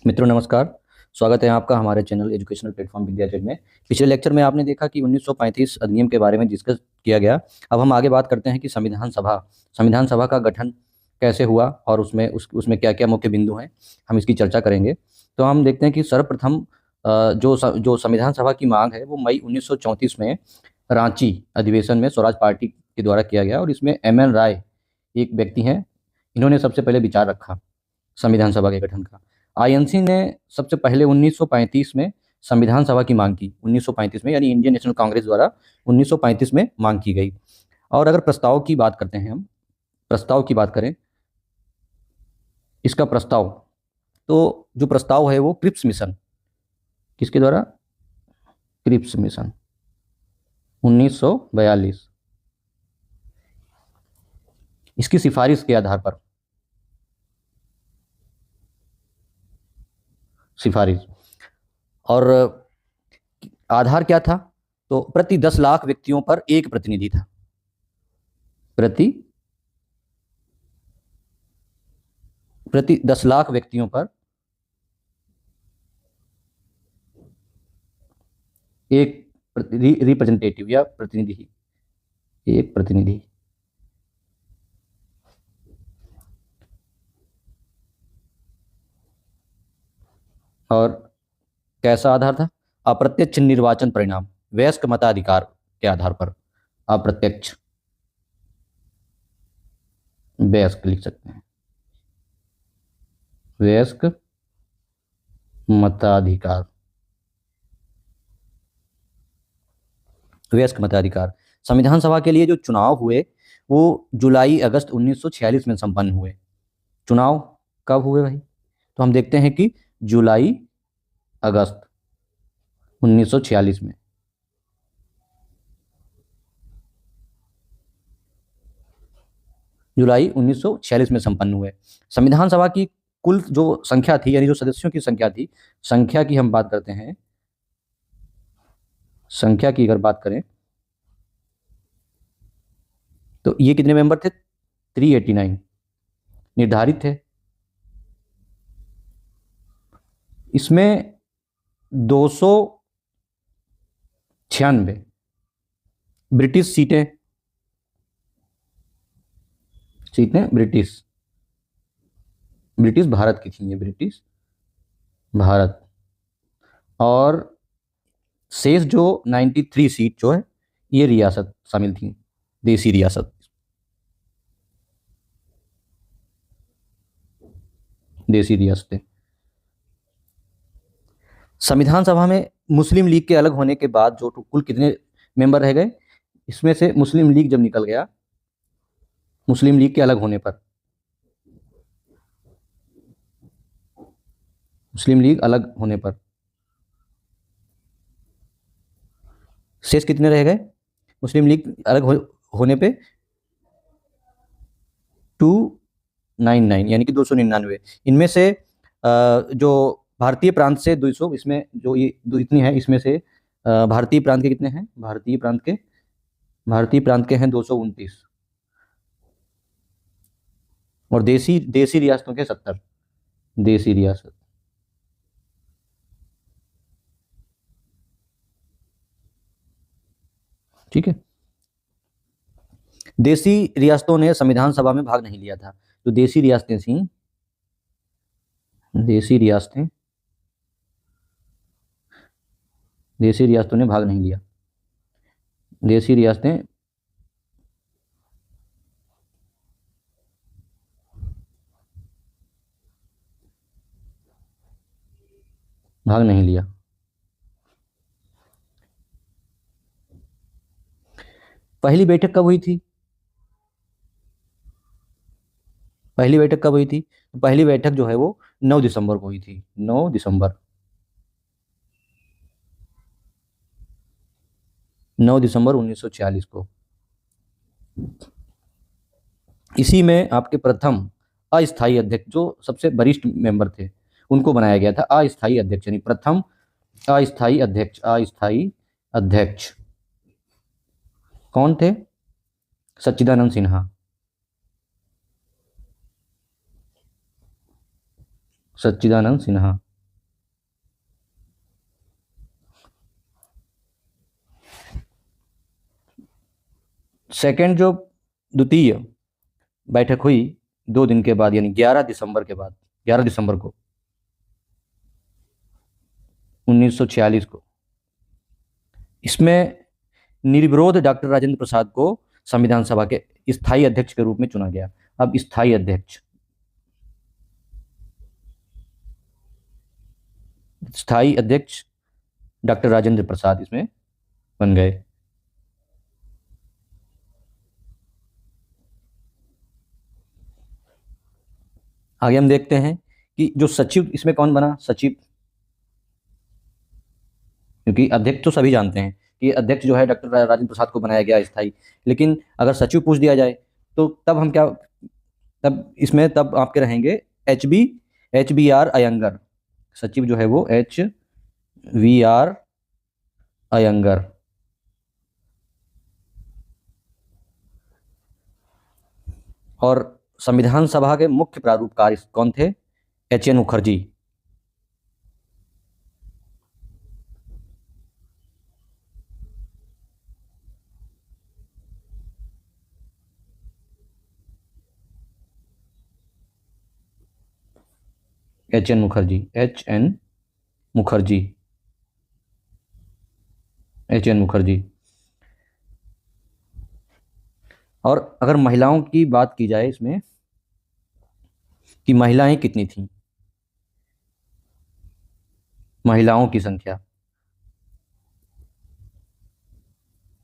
मित्रों नमस्कार। स्वागत है आपका हमारे चैनल एजुकेशनल प्लेटफॉर्म विद्या जग में। पिछले लेक्चर में आपने देखा कि 1935 अधिनियम के बारे में डिस्कस किया गया। अब हम आगे बात करते हैं कि संविधान सभा का गठन कैसे हुआ और उसमें क्या क्या मुख्य बिंदु हैं, हम इसकी चर्चा करेंगे। तो हम देखते हैं कि सर्वप्रथम जो संविधान सभा की मांग है वो मई 1934 में रांची अधिवेशन में स्वराज पार्टी के द्वारा किया गया और इसमें MN राय एक व्यक्ति हैं, इन्होंने सबसे पहले विचार रखा संविधान सभा के गठन का। INC ने सबसे पहले 1935 में संविधान सभा की मांग की। 1935 में यानी इंडियन नेशनल कांग्रेस द्वारा 1935 में मांग की गई। और अगर प्रस्ताव की बात करते हैं, हम प्रस्ताव की बात करें, इसका प्रस्ताव, तो जो प्रस्ताव है वो क्रिप्स मिशन, किसके द्वारा? क्रिप्स मिशन 1942, इसकी सिफारिश के आधार पर सिफारिश। और आधार क्या था? तो प्रति 10 लाख व्यक्तियों पर एक प्रतिनिधि था। प्रति 10 लाख व्यक्तियों पर एक रिप्रेजेंटेटिव या प्रतिनिधि, एक प्रतिनिधि। और कैसा आधार था? अप्रत्यक्ष निर्वाचन परिणाम, वयस्क मताधिकार के आधार पर। अप्रत्यक्ष, वयस्क लिख सकते हैं, वयस्क मताधिकार, वयस्क मताधिकार। संविधान सभा के लिए जो चुनाव हुए वो जुलाई अगस्त 1946 में संपन्न हुए। चुनाव कब हुए भाई? तो हम देखते हैं कि जुलाई अगस्त 1946 में। जुलाई 1946 में संपन्न हुए। संविधान सभा की कुल जो संख्या थी, यानी जो सदस्यों की संख्या थी, संख्या की हम बात करते हैं, संख्या की अगर बात करें तो ये कितने मेंबर थे? 389 निर्धारित थे। इसमें 296 ब्रिटिश सीटें ब्रिटिश भारत की थी, ये ब्रिटिश भारत। और शेष जो 93 सीट जो है ये रियासत शामिल थी, देसी रियासत, देसी रियासतें। संविधान सभा में मुस्लिम लीग के अलग होने के बाद जो कुल कितने मेंबर रह गए? इसमें से मुस्लिम लीग जब निकल गया, मुस्लिम लीग के अलग होने पर, मुस्लिम लीग अलग होने पर शेष कितने रह गए? मुस्लिम लीग अलग होने पे 299 यानी कि 299। इनमें से जो भारतीय प्रांत से 200, इसमें जो ये इतनी है, इसमें से भारतीय प्रांत के कितने हैं? भारतीय प्रांत के हैं 229 और देसी रियासतों के 70। देसी रियासत, ठीक है। देसी रियासतों ने संविधान सभा में भाग नहीं लिया था। जो देसी रियासतें थी, देसी रियासतों ने भाग नहीं लिया। देसी रियासतें भाग नहीं लिया। पहली बैठक कब हुई थी? पहली बैठक कब हुई थी? तो पहली बैठक जो है वो 9 दिसंबर को हुई थी। 9 दिसंबर, 9 दिसंबर 1946 को। इसी में आपके प्रथम अस्थायी अध्यक्ष, जो सबसे वरिष्ठ मेंबर थे, उनको बनाया गया था अस्थायी अध्यक्ष, यानी प्रथम अस्थायी अध्यक्ष कौन थे? सच्चिदानंद सिन्हा। सच्चिदानंद सिन्हा सेकंड जो द्वितीय बैठक हुई 2 दिन के बाद, यानी 11 दिसंबर के बाद, 11 दिसंबर को 1946 को, इसमें निर्विरोध डॉक्टर राजेंद्र प्रसाद को संविधान सभा के स्थायी अध्यक्ष के रूप में चुना गया। अब स्थायी अध्यक्ष, स्थायी अध्यक्ष डॉक्टर राजेंद्र प्रसाद इसमें बन गए। आगे हम देखते हैं कि जो सचिव इसमें कौन बना, सचिव, क्योंकि अध्यक्ष तो सभी जानते हैं कि अध्यक्ष जो है डॉक्टर राजेंद्र प्रसाद को बनाया गया स्थायी, लेकिन अगर सचिव पूछ दिया जाए तो तब हम क्या, तब इसमें तब आपके रहेंगे एच बी आर अयंगर। सचिव जो है वो HVR अयंगर। और संविधान सभा के मुख्य प्रारूपकार कौन थे, HN Mukherjee. HN Mukherjee, HN Mukherjee, HN Mukherjee. और अगर महिलाओं की बात की जाए इसमें कि महिलाएं कितनी थीं, महिलाओं की संख्या,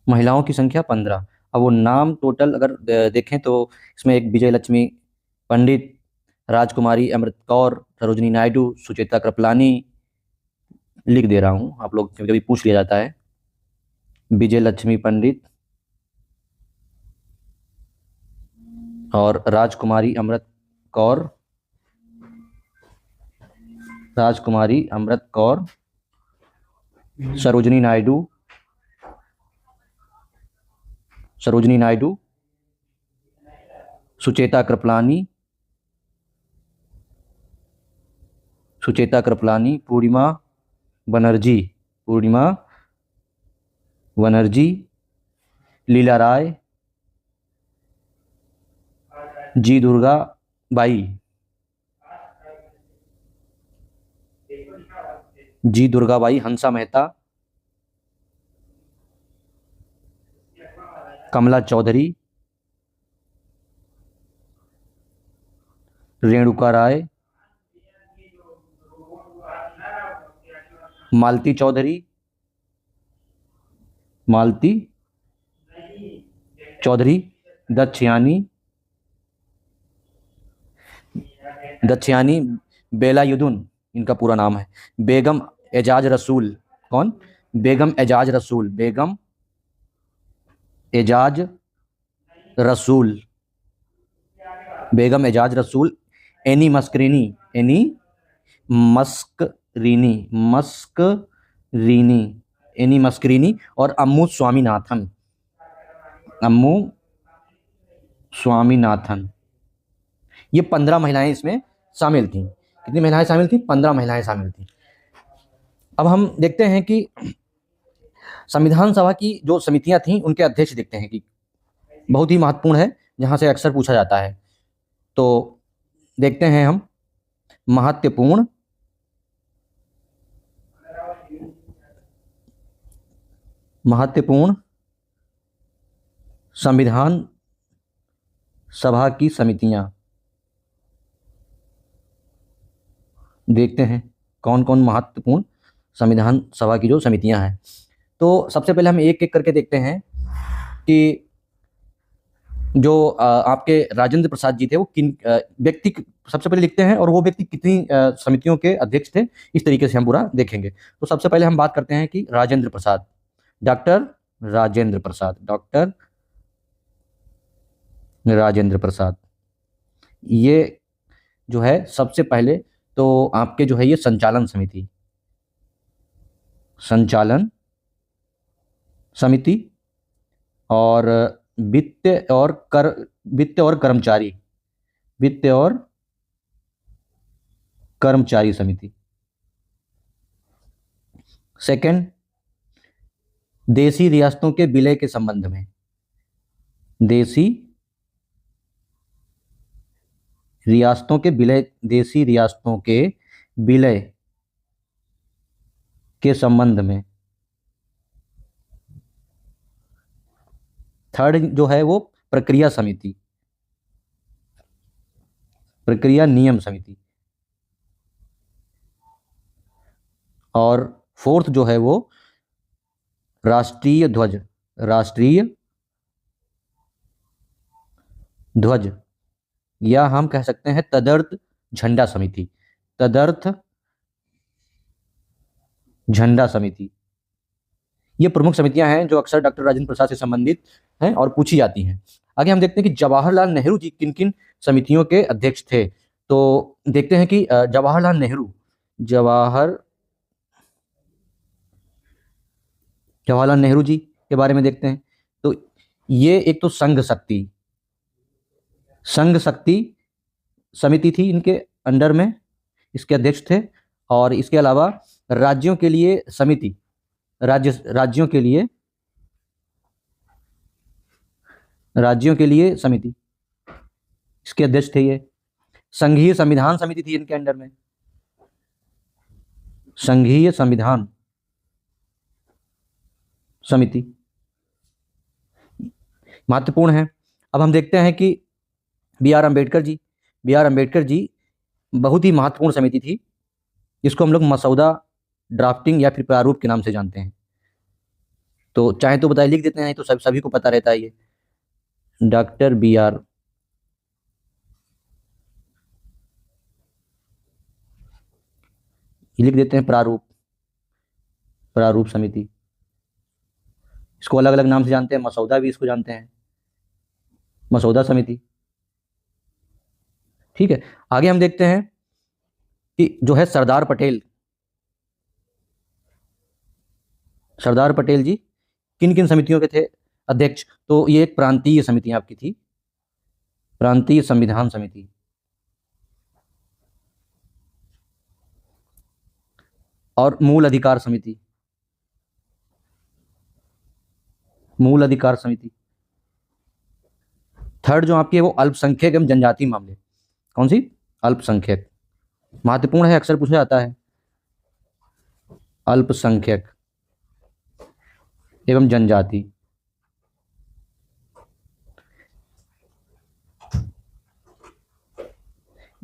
महिलाओं की संख्या 15। अब वो नाम टोटल अगर देखें तो इसमें एक विजय लक्ष्मी पंडित, राजकुमारी अमृत कौर, सरोजनी नायडू, सुचेता कृपलानी, लिख दे रहा हूँ, आप लोग कभी कभी पूछ लिया जाता है। विजय लक्ष्मी पंडित और राजकुमारी अमृत कौर, राजकुमारी अमृत कौर, सरोजनी नायडू, सरोजनी नायडू, सुचेता कृपलानी, सुचेता कृपलानी, पूर्णिमा बनर्जी, पूर्णिमा बनर्जी, लीला राय, जी दुर्गा बाई, जी दुर्गा बाई, हंसा मेहता, कमला चौधरी, रेणुका राय, मालती चौधरी, मालती चौधरी, दक्षयानी, दक्षयानी बेलायुद्दीन इनका पूरा नाम है, बेगम एजाज रसूल, कौन, बेगम एजाज रसूल, बेगम एजाज रसूल, बेगम एजाज रसूल, एनी मस्करीनी, एनी मस्करीनी, मस्करीनी, एनी मस्करीनी, और अम्मू स्वामीनाथन, अम्मू स्वामीनाथन। ये 15 महिलाएं इसमें शामिल थीं। कितनी महिलाएं शामिल थीं, 15 महिलाएं शामिल थीं। अब हम देखते हैं कि संविधान सभा की जो समितियां थीं उनके अध्यक्ष देखते हैं कि बहुत ही महत्वपूर्ण है, जहां से अक्सर पूछा जाता है। तो देखते हैं हम महत्वपूर्ण संविधान सभा की समितियां, देखते हैं कौन कौन महत्वपूर्ण संविधान सभा की जो समितियां हैं। तो सबसे पहले हम एक एक करके देखते हैं कि जो आपके राजेंद्र प्रसाद जी थे वो किन व्यक्ति, सबसे पहले लिखते हैं और वो व्यक्ति कितनी समितियों के अध्यक्ष थे, इस तरीके से हम पूरा देखेंगे। तो सबसे पहले हम बात करते हैं कि राजेंद्र प्रसाद, डॉक्टर राजेंद्र प्रसाद, डॉक्टर राजेंद्र प्रसाद, ये जो है सबसे पहले तो आपके जो है ये संचालन समिति, संचालन समिति, और वित्त और कर, वित्त और कर्मचारी, वित्त और कर्मचारी समिति। सेकंड, देशी रियासतों के विलय के संबंध में, देसी रियासतों के विलय, देसी रियासतों के विलय के संबंध में। थर्ड जो है वो प्रक्रिया समिति, प्रक्रिया नियम समिति। और फोर्थ जो है वो राष्ट्रीय ध्वज, राष्ट्रीय ध्वज, या हम कह सकते हैं तदर्थ झंडा समिति, तदर्थ झंडा समिति। ये प्रमुख समितियां हैं जो अक्सर डॉक्टर राजेंद्र प्रसाद से संबंधित हैं और पूछी जाती हैं। आगे हम देखते हैं कि जवाहरलाल नेहरू जी किन किन समितियों के अध्यक्ष थे। तो देखते हैं कि जवाहरलाल नेहरू, जवाहरलाल नेहरू जी के बारे में देखते हैं। तो ये एक तो संघ शक्ति समिति थी इनके अंडर में, इसके अध्यक्ष थे। और इसके अलावा राज्यों के लिए समिति, राज्यों के लिए समिति, इसके अध्यक्ष थे ये। संघीय संविधान समिति थी इनके अंडर में, संघीय संविधान समिति महत्वपूर्ण है। अब हम देखते हैं कि बी आर अम्बेडकर जी बहुत ही महत्वपूर्ण समिति थी। इसको हम लोग मसौदा ड्राफ्टिंग या फिर प्रारूप के नाम से जानते हैं। तो चाहे तो बताइए, लिख देते हैं, तो सभी को पता रहता है ये। डॉक्टर बी आर लिख देते हैं, प्रारूप समिति। इसको अलग अलग नाम से जानते हैं, मसौदा भी इसको जानते हैं, मसौदा समिति। ठीक है, आगे हम देखते हैं कि जो है सरदार पटेल जी किन किन समितियों के थे अध्यक्ष। तो ये एक प्रांतीय समिति आपकी थी, प्रांतीय संविधान समिति। और मूल अधिकार समिति। थर्ड जो आपकी है वो अल्पसंख्यक एवं जनजातीय मामले। कौन सी? अल्पसंख्यक, महत्वपूर्ण है, अक्सर पूछा जाता है। अल्पसंख्यक एवं जनजाति।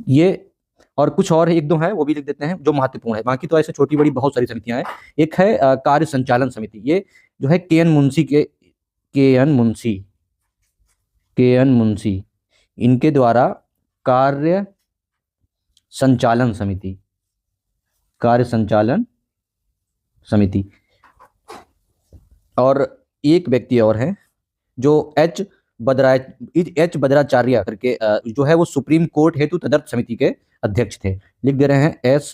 ये और कुछ और एक दो है वो भी लिख देते हैं जो महत्वपूर्ण है, बाकी तो ऐसे छोटी बड़ी बहुत सारी समितियां हैं। एक है कार्य संचालन समिति। ये जो है के एन मुंशी इनके द्वारा कार्य संचालन समिति। और एक व्यक्ति और है जो एच भद्राचार्य करके जो है वो सुप्रीम कोर्ट हेतु तदर्थ समिति के अध्यक्ष थे। लिख दे रहे हैं एस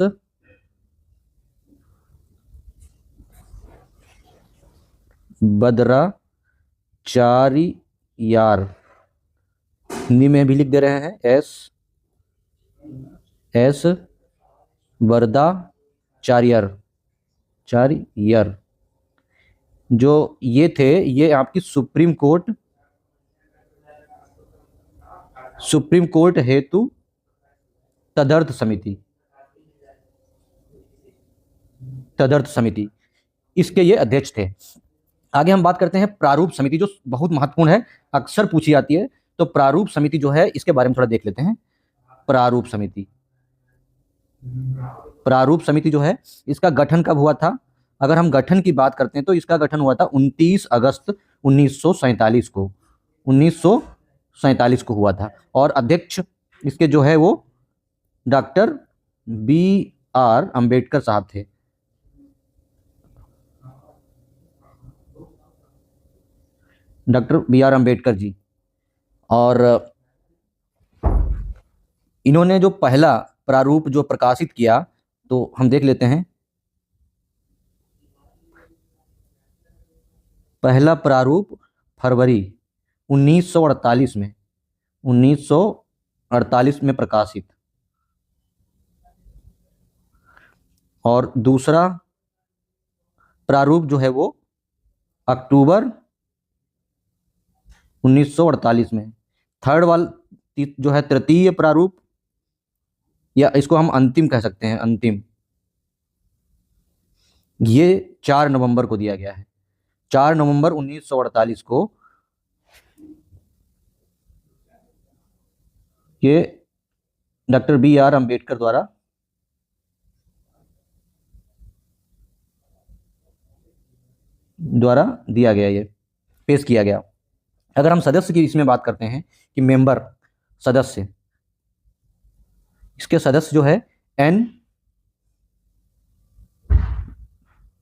भद्राचार्यार, हिंदी में भी लिख दे रहे हैं एस वरदाचार्यर, जो ये थे, ये आपकी सुप्रीम कोर्ट हेतु तदर्थ समिति, इसके ये अध्यक्ष थे। आगे हम बात करते हैं प्रारूप समिति, जो बहुत महत्वपूर्ण है, अक्सर पूछी जाती है। तो प्रारूप समिति जो है इसके बारे में थोड़ा देख लेते हैं। प्रारूप समिति जो है इसका गठन कब हुआ था? अगर हम गठन की बात करते हैं तो इसका गठन हुआ था 29 अगस्त 1947 को, 1947 को हुआ था। और अध्यक्ष इसके जो है वो डॉक्टर बी आर अम्बेडकर साहब थे। Doctor B are Ambedkar ji. और इन्होंने जो पहला प्रारूप जो प्रकाशित किया तो हम देख लेते हैं। पहला प्रारूप फरवरी 1948 में प्रकाशित। और दूसरा प्रारूप जो है वो अक्टूबर 1948 में। थर्ड वाल जो है तृतीय प्रारूप, या इसको हम अंतिम कह सकते हैं, अंतिम, ये 4 नवंबर को दिया गया है। 4 नवंबर 1948 को ये डॉक्टर B.R. अम्बेडकर द्वारा दिया गया, ये पेश किया गया। अगर हम सदस्य की इसमें बात करते हैं कि मेंबर, सदस्य, इसके सदस्य जो है एन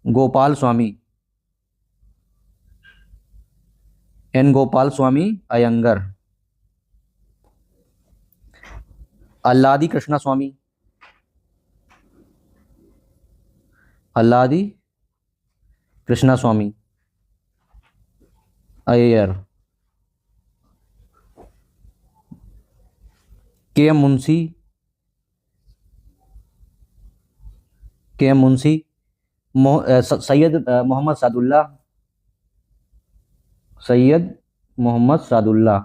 गोपाल स्वामी, एन गोपाल स्वामी अयंगर, अल्लादी कृष्णा स्वामी, अल्लादी कृष्णा स्वामी अय्यर, के.एम. मुंशी, के.एम. मुंशी, सैयद मोहम्मद सादुल्ला, सैयद मोहम्मद सादुल्ला,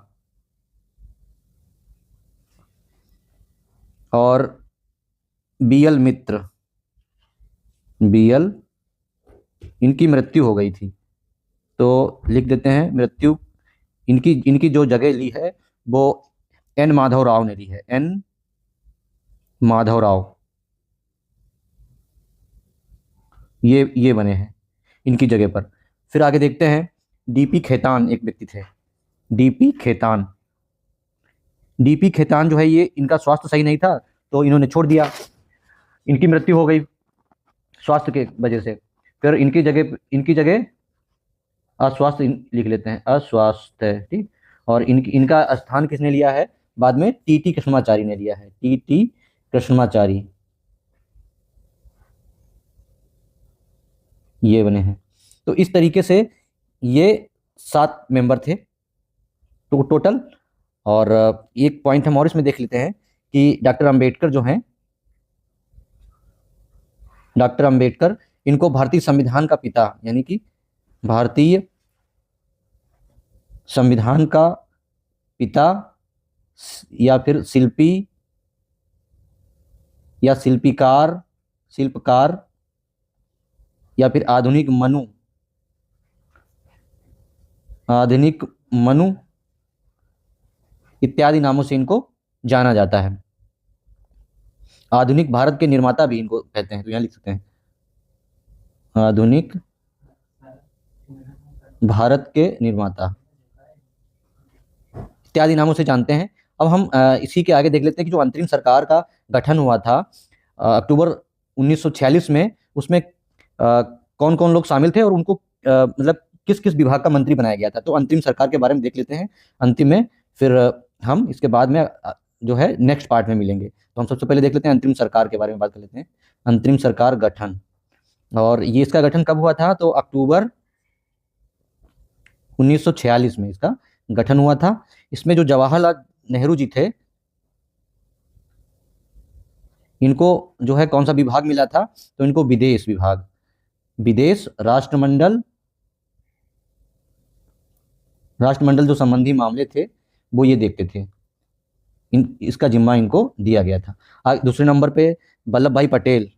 और B.L. मित्र, B.L. इनकी मृत्यु हो गई थी, तो लिख देते हैं मृत्यु। इनकी जो जगह ली है वो एन माधव राव ने ली है, एन माधव राव, ये बने हैं इनकी जगह पर। फिर आगे देखते हैं D.P. खेतान, एक व्यक्ति थे, D.P. खेतान। D.P. खेतान जो है, ये इनका स्वास्थ्य सही नहीं था तो इन्होंने छोड़ दिया, इनकी मृत्यु हो गई स्वास्थ्य के वजह से। फिर इनकी जगह अस्वास्थ्य लिख लेते हैं, अस्वास्थ्य, ठीक। और इनका स्थान किसने लिया है बाद में? T.T. कृष्णाचारी ने लिया है, T.T. कृष्णाचारी, ये बने हैं। तो इस तरीके से ये 7 मेंबर थे तो टोटल। और एक पॉइंट हम और इसमें देख लेते हैं कि डॉक्टर अंबेडकर जो हैं, डॉक्टर अंबेडकर, इनको भारतीय संविधान का पिता, यानी कि भारतीय संविधान का पिता, या फिर शिल्पी, या शिल्पकार, या फिर आधुनिक मनु इत्यादि नामों से इनको जाना जाता है। आधुनिक भारत के निर्माता भी इनको कहते हैं, तो यहाँ लिख सकते हैं आधुनिक भारत के निर्माता इत्यादि नामों से जानते हैं। अब हम इसी के आगे देख लेते हैं कि जो अंतरिम सरकार का गठन हुआ था अक्टूबर 1946 में, उसमें कौन कौन लोग शामिल थे और उनको मतलब किस किस विभाग का मंत्री बनाया गया था। तो अंतरिम सरकार के बारे में देख लेते हैं अंतिम में, फिर हम इसके बाद में जो है नेक्स्ट पार्ट में मिलेंगे। तो हम सबसे पहले देख लेते हैं अंतरिम सरकार के बारे में बात कर लेते हैं। अंतरिम सरकार गठन, और ये इसका गठन कब हुआ था? तो अक्टूबर 1946 में इसका गठन हुआ था। इसमें जो जवाहरलाल नेहरू जी थे, इनको जो है कौन सा विभाग मिला था? तो इनको विदेश विभाग, विदेश राष्ट्रमंडल जो संबंधी मामले थे वो ये देखते थे, इसका जिम्मा इनको दिया गया था। दूसरे नंबर पे वल्लभ भाई पटेल,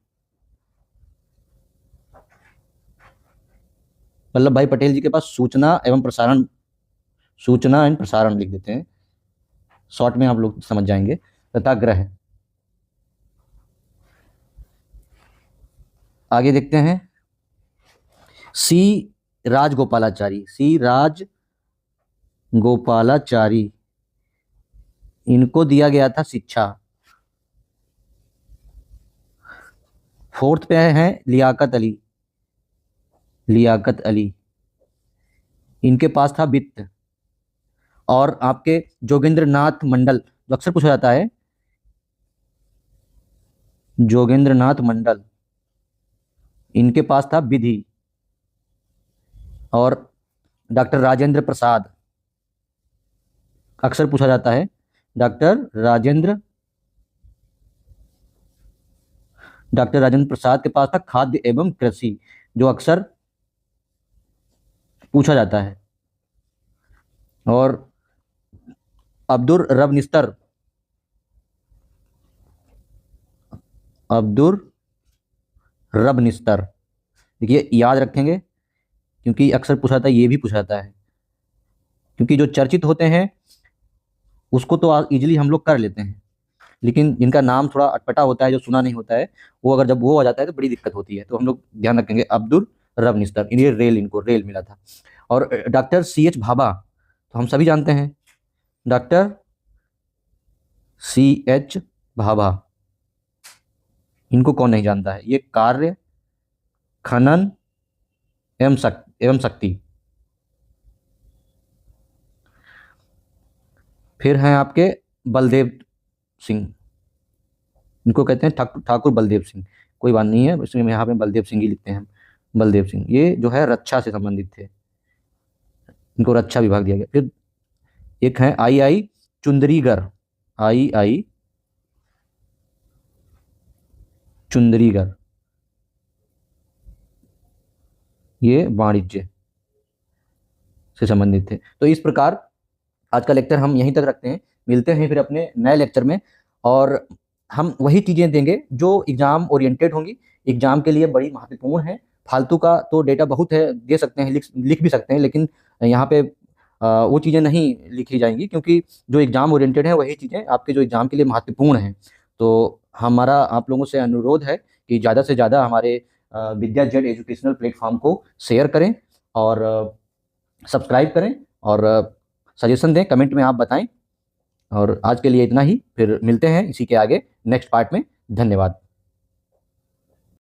वल्लभ भाई पटेल जी के पास सूचना एवं प्रसारण लिख देते हैं, शॉर्ट में आप लोग समझ जाएंगे, तथा गृह। आगे देखते हैं सी राजगोपालाचारी, इनको दिया गया था शिक्षा। फोर्थ पे है लियाकत अली, इनके पास था वित्त। और आपके जोगेंद्र नाथ मंडल, जो अक्सर पूछा जाता है, जोगेंद्र नाथ मंडल, इनके पास था विधि। और डॉक्टर राजेंद्र प्रसाद, अक्सर पूछा जाता है, डॉक्टर राजेंद्र प्रसाद के पास था खाद्य एवं कृषि, जो अक्सर पूछा जाता है। और अब्दुर रब निस्तर, अब्दुर रब निस्तर। देखिए याद रखेंगे क्योंकि अक्सर पूछा जाता है, ये भी पूछा जाता है, क्योंकि जो चर्चित होते हैं उसको तो इजीली हम लोग कर लेते हैं, लेकिन जिनका नाम थोड़ा अटपटा होता है, जो सुना नहीं होता है, वो अगर जब वो आ जाता है तो बड़ी दिक्कत होती है। तो हम लोग ध्यान रखेंगे, अब्दुल रब निस्तर, ये रेल, इनको रेल मिला था। और डॉक्टर C H भाभा तो हम सभी जानते हैं, डॉक्टर C H भाभा, इनको कौन नहीं जानता है। ये कार्य, खनन एवं शक्ति। फिर हैं आपके बलदेव सिंह, इनको कहते हैं ठाकुर बलदेव सिंह। कोई बात नहीं है, इसमें यहाँ पे बलदेव सिंह ही लिखते हैं हम। बलदेव सिंह ये जो है रक्षा से संबंधित थे, इनको रक्षा विभाग दिया गया। फिर एक है आई चुंदरीगर, आई चुंदरीगर, ये वाणिज्य से संबंधित थे। तो इस प्रकार आज का लेक्चर हम यहीं तक रखते हैं, मिलते हैं फिर अपने नए लेक्चर में, और हम वही चीज़ें देंगे जो एग्जाम ओरिएंटेड होंगी, एग्जाम के लिए बड़ी महत्वपूर्ण है। फालतू का तो डेटा बहुत है, दे सकते हैं, लिख भी सकते हैं, लेकिन यहाँ पे वो चीज़ें नहीं लिखी जाएंगी, क्योंकि जो एग्जाम ओरिएंटेड है वही चीज़ें आपके जो एग्जाम के लिए महत्वपूर्ण हैं। तो हमारा आप लोगों से अनुरोध है कि ज़्यादा से ज़्यादा हमारे विद्या जेड एजुकेशनल प्लेटफॉर्म को शेयर करें और सब्सक्राइब करें, और सजेशन दें, कमेंट में आप बताएं। और आज के लिए इतना ही, फिर मिलते हैं इसी के आगे नेक्स्ट पार्ट में। धन्यवाद।